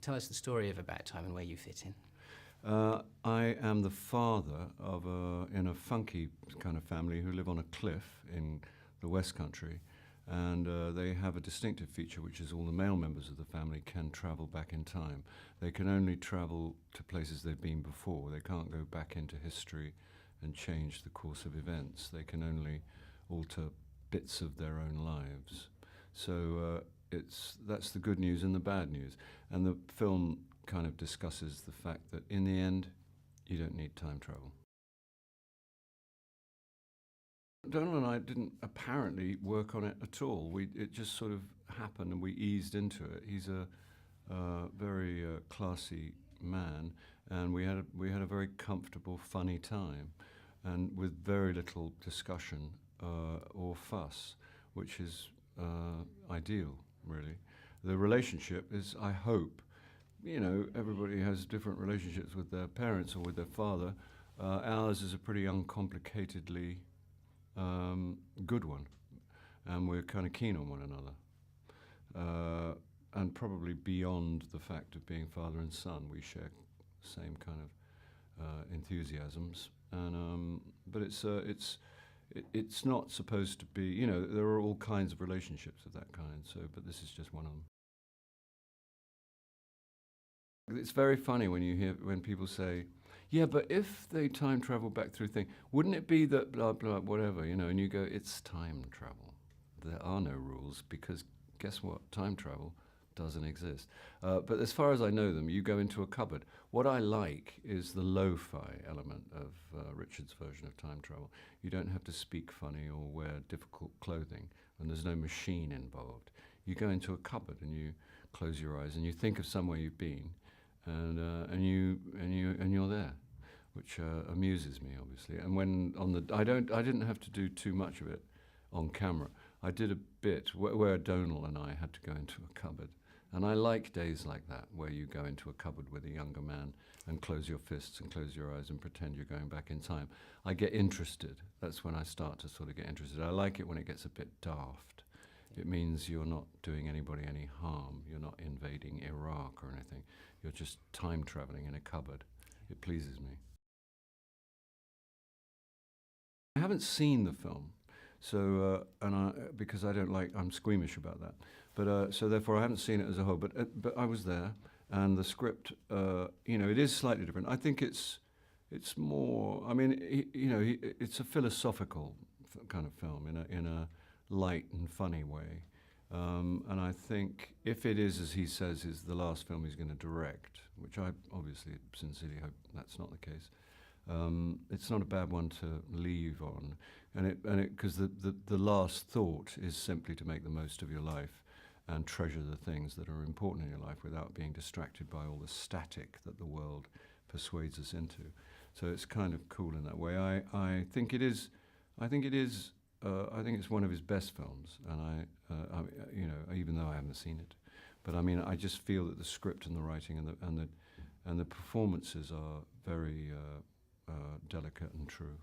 Tell us the story of About Time and where you fit in. I am the father of in a funky kind of family who live on a cliff in the West Country, and they have a distinctive feature, which is all the male members of the family can travel back in time. They can only travel to places they've been before. They can't go back into history and change the course of events. They can only alter bits of their own lives. So that's the good news and the bad news. And the film kind of discusses the fact that in the end, you don't need time travel. Donald and I didn't apparently work on it at all. It just sort of happened and we eased into it. He's a very classy man, and we had a very comfortable, funny time, and with very little discussion or fuss, which is ideal, really. The relationship is, I hope, everybody has different relationships with their parents or with their father. Ours is a pretty uncomplicatedly good one, and we're kind of keen on one another. And probably beyond the fact of being father and son, we share the same kind of enthusiasms. And but it's not supposed to be. There are all kinds of relationships of that kind. But this is just one of them. It's very funny when people say, "Yeah, but if they time travel back through thing, wouldn't it be that blah blah whatever?" And you go, "It's time travel. There are no rules because guess what? Time travel doesn't exist." But as far as I know them, you go into a cupboard. What I like is the lo-fi element of Richard's version of time travel. You don't have to speak funny or wear difficult clothing, and there's no machine involved. You go into a cupboard and you close your eyes and you think of somewhere you've been, and you're there, which amuses me obviously. And when I didn't have to do too much of it on camera. I did a bit where Donal and I had to go into a cupboard, and I like days like that where you go into a cupboard with a younger man and close your fists and close your eyes and pretend you're going back in time. I get interested. That's when I start to sort of get interested. I like it when it gets a bit daft. It means you're not doing anybody any harm. You're not invading Iraq or anything. You're just time traveling in a cupboard. It pleases me. I haven't seen the film, so because I'm squeamish about that. But so therefore I haven't seen it as a whole. But I was there, and the script, it is slightly different. I think it's more. I mean, it's a philosophical kind of film in a light and funny way. And I think if it is, as he says, is the last film he's going to direct, which I obviously sincerely hope that's not the case, it's not a bad one to leave on. And because the last thought is simply to make the most of your life and treasure the things that are important in your life without being distracted by all the static that the world persuades us into. So it's kind of cool in that way. I think it is. I think it's one of his best films, and even though I haven't seen it, but I mean, I just feel that the script and the writing and the performances are very delicate and true.